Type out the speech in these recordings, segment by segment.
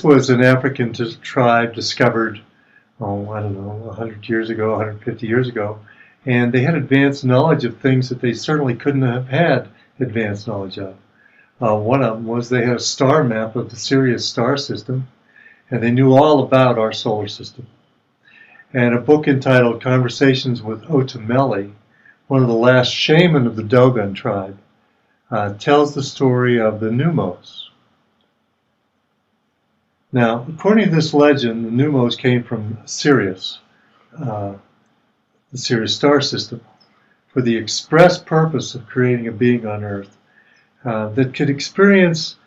was an African tribe discovered, oh, I don't know, 100 years ago, 150 years ago, and they had advanced knowledge of things that they certainly couldn't have had advanced knowledge of. One of them was they had a star map of the Sirius star system, and they knew all about our solar system. And a book entitled Conversations with Otomeli, one of the last shaman of the Dogon tribe, tells the story of the Neumos. Now, according to this legend, the Neumos came from Sirius, the Sirius star system, for the express purpose of creating a being on Earth that could experience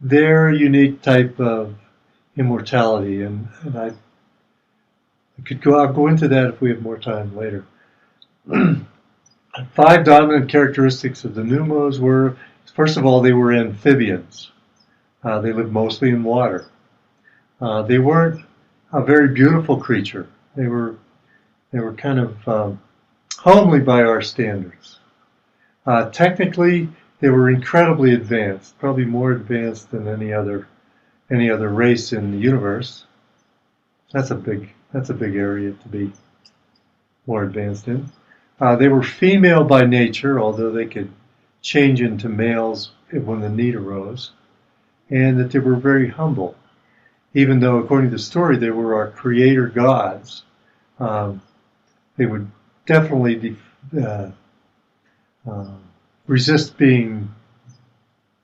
their unique type of immortality. And I'll go into that if we have more time later. 5 dominant characteristics of the Neumos were, first of all, they were amphibians. They lived mostly in water. They weren't a very beautiful creature. They were kind of homely by our standards. Technically, they were incredibly advanced, probably more advanced than any other race in the universe. That's a big area to be more advanced in. They were female by nature, although they could change into males when the need arose, and that they were very humble. Even though, according to the story, they were our creator gods, they would definitely resist being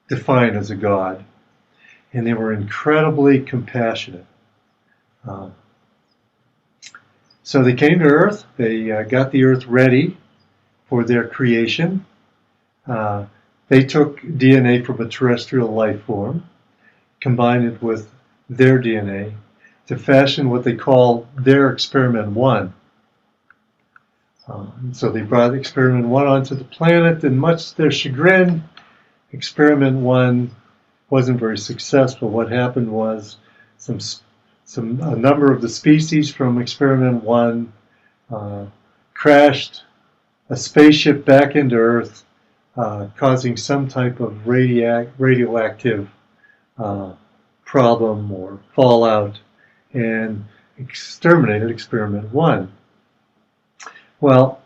defined as a god, and they were incredibly compassionate. So they came to Earth. They got the Earth ready for their creation. They took DNA from a terrestrial life form, combined it with their DNA to fashion what they call their Experiment 1. So they brought Experiment 1 onto the planet, and much to their chagrin, Experiment 1 wasn't very successful. What happened was a number of the species from Experiment 1 crashed a spaceship back into Earth, causing some type of radioactive problem or fallout, and exterminated Experiment 1. Well,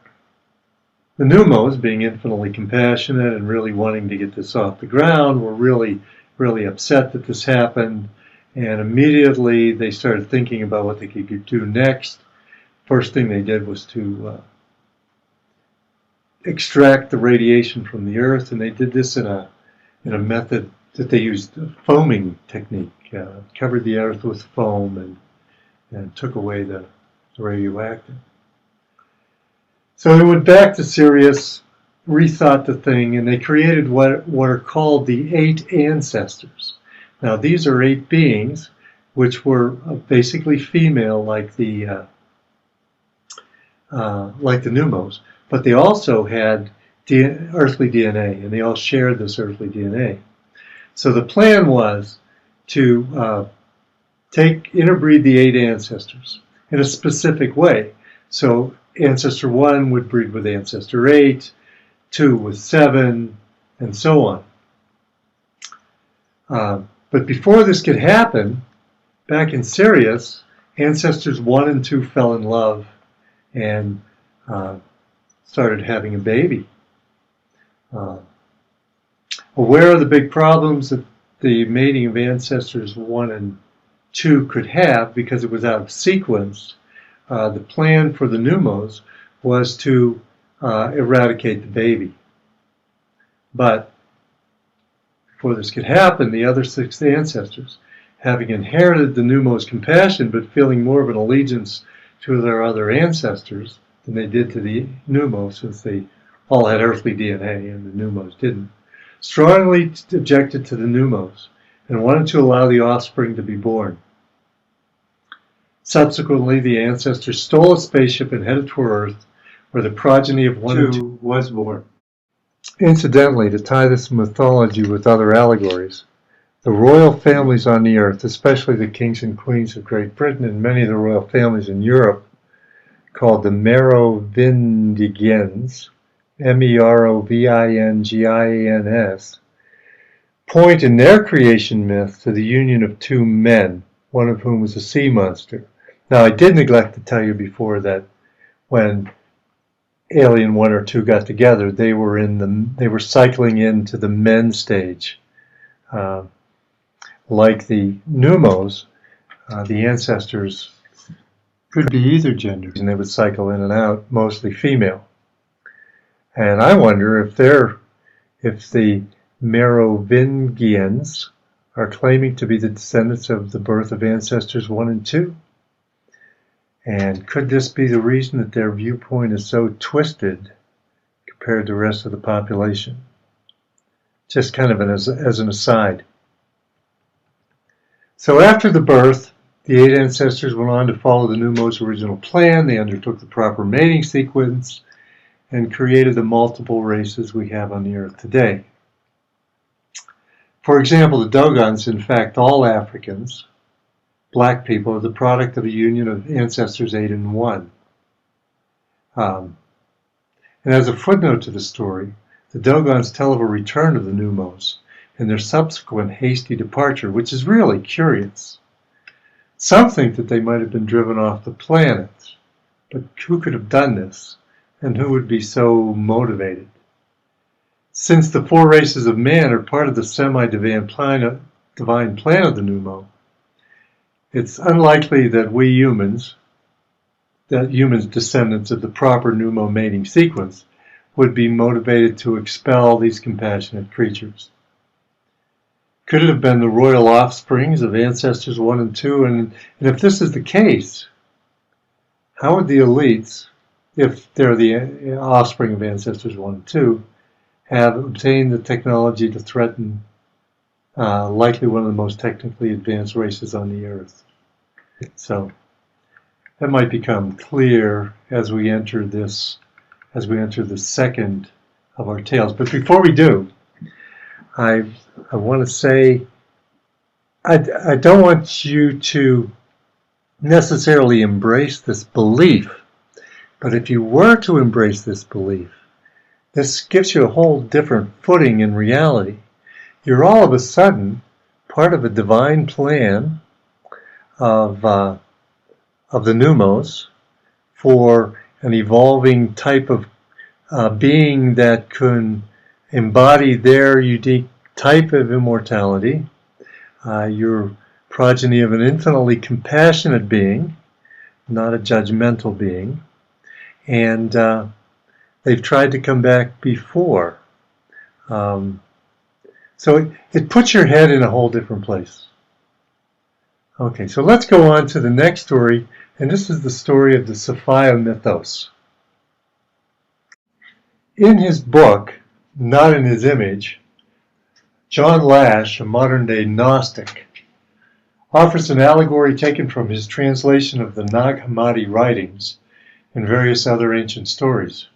the Neumos, being infinitely compassionate and really wanting to get this off the ground, were really, really upset that this happened, and immediately they started thinking about what they could do next. First thing they did was to extract the radiation from the Earth, and they did this in a method that they used, a foaming technique. Covered the Earth with foam and took away the radioactive. So they went back to Sirius, rethought the thing, and they created what are called the 8 ancestors. Now these are 8 beings which were basically female, like the Neumos, but they also had earthly DNA, and they all shared this earthly DNA. So the plan was to interbreed the 8 ancestors in a specific way. So Ancestor 1 would breed with Ancestor 8, 2 with 7, and so on. But before this could happen, back in Sirius, Ancestors 1 and 2 fell in love and started having a baby. Aware of the big problems that the mating of Ancestors 1 and 2 could have because it was out of sequence, the plan for the Neumos was to eradicate the baby. But before this could happen, the other 6 ancestors, having inherited the Neumos' compassion but feeling more of an allegiance to their other ancestors than they did to the Neumos, since they all had earthly DNA and the Neumos didn't, strongly objected to the Neumos and wanted to allow the offspring to be born. Subsequently, the ancestors stole a spaceship and headed toward Earth, where the progeny of 1 and 2 was born. Incidentally, to tie this mythology with other allegories, the royal families on the Earth, especially the kings and queens of Great Britain and many of the royal families in Europe, called the Merovingians, Merovingians, point in their creation myth to the union of two men, one of whom was a sea monster. Now, I did neglect to tell you before that when Alien 1 or 2 got together, they were cycling into the men stage. Like the Neumos, the ancestors could be either gender, and they would cycle in and out, mostly female. And I wonder if the Merovingians are claiming to be the descendants of the birth of ancestors 1 and 2. And could this be the reason that their viewpoint is so twisted compared to the rest of the population? Just kind of as an aside. So after the birth, the 8 ancestors went on to follow the Neumos' original plan. They undertook the proper mating sequence and created the multiple races we have on the earth today. For example, the Dogons, in fact, all Africans, black people, are the product of a union of ancestors 8 and 1. And as a footnote to the story, the Dogons tell of a return of the Neumos and their subsequent hasty departure, which is really curious. Some think that they might have been driven off the planet, but who could have done this, and who would be so motivated? Since the 4 races of man are part of the semi-divine plan of the Pneumo, it's unlikely that humans descendants of the proper Pneumo mating sequence, would be motivated to expel these compassionate creatures. Could it have been the royal offsprings of ancestors 1 and 2? And if this is the case, how would the elites, if they're the offspring of ancestors 1 and 2, have obtained the technology to threaten likely one of the most technically advanced races on the earth? So that might become clear as we enter the second of our tales. But before we do, I want to say I don't want you to necessarily embrace this belief, but if you were to embrace this belief, this gives you a whole different footing in reality. You're all of a sudden part of a divine plan of the Neumos for an evolving type of being that can embody their unique type of immortality. You're progeny of an infinitely compassionate being, not a judgmental being, and they've tried to come back before. So it puts your head in a whole different place. Okay, so let's go on to the next story, and this is the story of the Sophia mythos. In his book, Not in His Image, John Lash, a modern-day Gnostic, offers an allegory taken from his translation of the Nag Hammadi writings and various other ancient stories.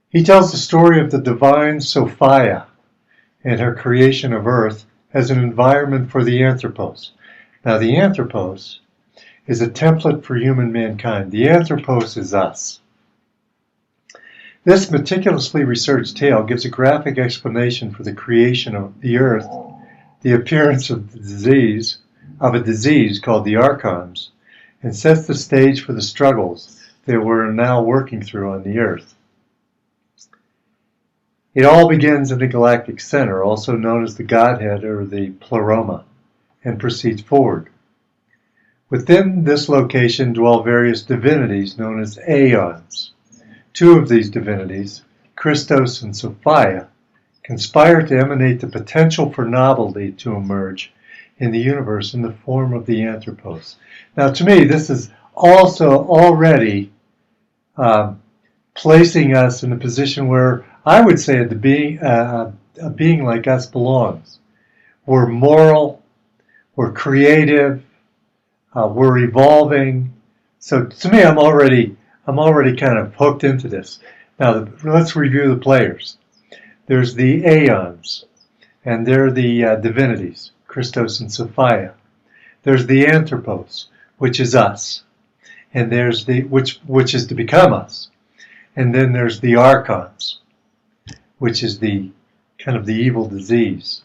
He tells the story of the divine Sophia and her creation of Earth as an environment for the Anthropos. Now, the Anthropos is a template for human mankind. The Anthropos is us. This meticulously researched tale gives a graphic explanation for the creation of the Earth, the appearance of a disease called the archons, and sets the stage for the struggles that we're now working through on the Earth. It all begins in the galactic center, also known as the Godhead or the Pleroma, and proceeds forward. Within this location dwell various divinities known as aeons. 2 of these divinities, Christos and Sophia, conspire to emanate the potential for novelty to emerge in the universe in the form of the Anthropos. Now, to me, this is also already placing us in a position where I would say a being like us belongs. We're moral, we're creative, we're evolving. So to me, I'm already kind of hooked into this. Now, let's review the players. There's the aeons, and they're the divinities, Christos and Sophia. There's the Anthropos, which is us, and there's the which is to become us. And then there's the archons, which is the kind of the evil disease.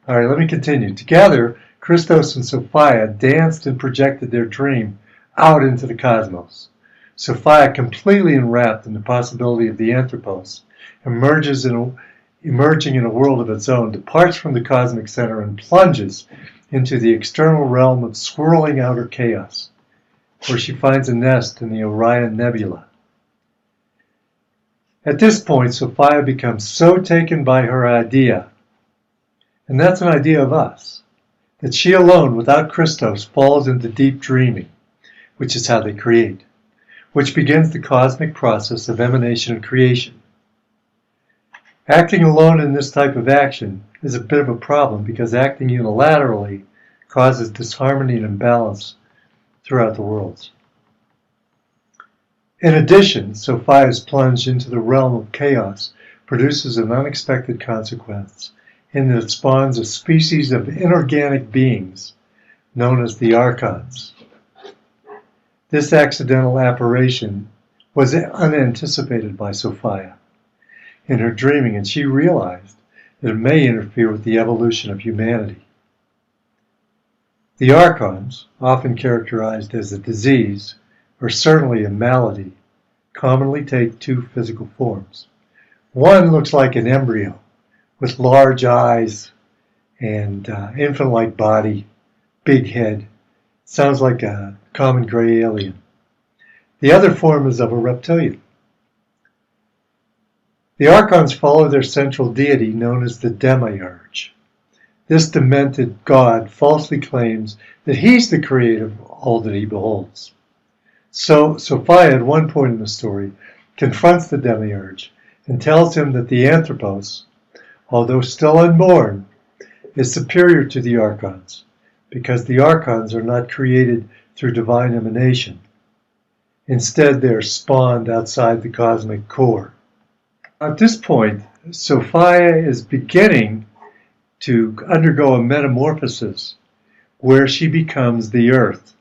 All right, let me continue. Together, Christos and Sophia danced and projected their dream out into the cosmos. Sophia, completely enwrapped in the possibility of the Anthropos, emerging in a world of its own, departs from the cosmic center and plunges into the external realm of swirling outer chaos, where she finds a nest in the Orion Nebula. At this point, Sophia becomes so taken by her idea, and that's an idea of us, that she alone, without Christos, falls into deep dreaming, which is how they create, which begins the cosmic process of emanation and creation. Acting alone in this type of action is a bit of a problem because acting unilaterally causes disharmony and imbalance throughout the worlds. In addition, Sophia's plunge into the realm of chaos produces an unexpected consequence in that it spawns a species of inorganic beings known as the Archons. This accidental apparition was unanticipated by Sophia in her dreaming, and she realized that it may interfere with the evolution of humanity. The Archons, often characterized as a disease, or certainly a malady, commonly take two physical forms. One looks like an embryo, with large eyes and infant-like body, big head. Sounds like a common gray alien. The other form is of a reptilian. The Archons follow their central deity known as the Demiurge. This demented god falsely claims that he's the creator of all that he beholds. So Sophia, at one point in the story, confronts the Demiurge and tells him that the Anthropos, although still unborn, is superior to the Archons, because the Archons are not created through divine emanation. Instead, they are spawned outside the cosmic core. At this point, Sophia is beginning to undergo a metamorphosis where she becomes the earth.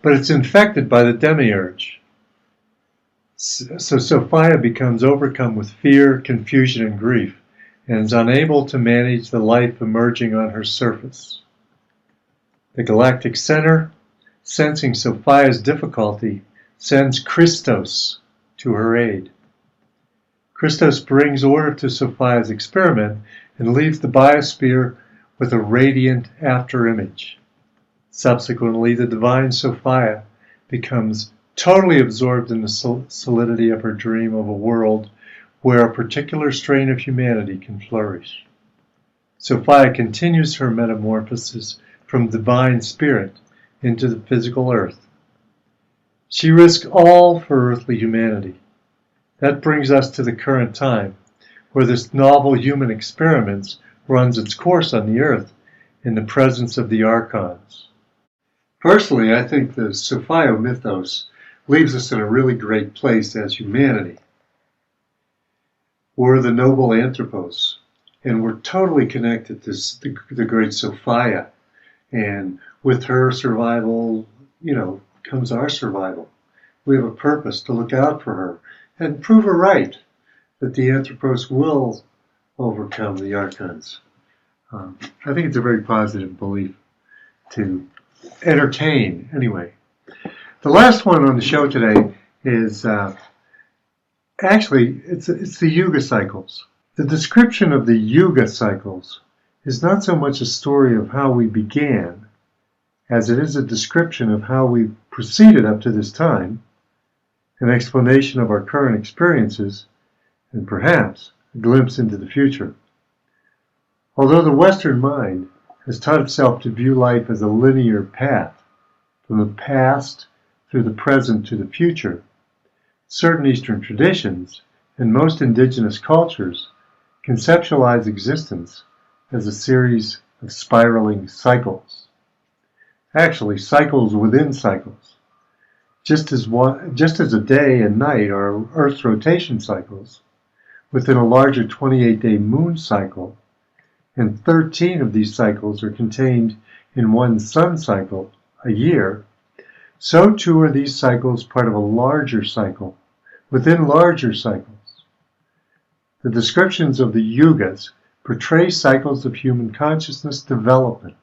But it's infected by the Demiurge. So Sophia becomes overcome with fear, confusion, and grief, and is unable to manage the life emerging on her surface. The Galactic Center, sensing Sophia's difficulty, sends Christos to her aid. Christos brings order to Sophia's experiment and leaves the biosphere with a radiant afterimage. Subsequently, the divine Sophia becomes totally absorbed in the solidity of her dream of a world where a particular strain of humanity can flourish. Sophia continues her metamorphosis from divine spirit into the physical earth. She risks all for earthly humanity. That brings us to the current time, where this novel human experiment runs its course on the earth in the presence of the Archons. Personally, I think the Sophia mythos leaves us in a really great place as humanity. We're the noble Anthropos, and we're totally connected to the great Sophia. And with her survival, comes our survival. We have a purpose to look out for her and prove her right that the Anthropos will overcome the Archons. I think it's a very positive belief to entertain, anyway. The last one on the show today is actually it's the Yuga cycles. The description of the Yuga cycles is not so much a story of how we began as it is a description of how we proceeded up to this time, an explanation of our current experiences, and perhaps a glimpse into the future. Although the Western mind has taught itself to view life as a linear path, from the past through the present to the future, certain Eastern traditions and most indigenous cultures conceptualize existence as a series of spiraling cycles. Actually, cycles within cycles. Just as a day and night are Earth's rotation cycles, within a larger 28-day moon cycle, and 13 of these cycles are contained in one sun cycle, a year, so too are these cycles part of a larger cycle, within larger cycles. The descriptions of the yugas portray cycles of human consciousness development.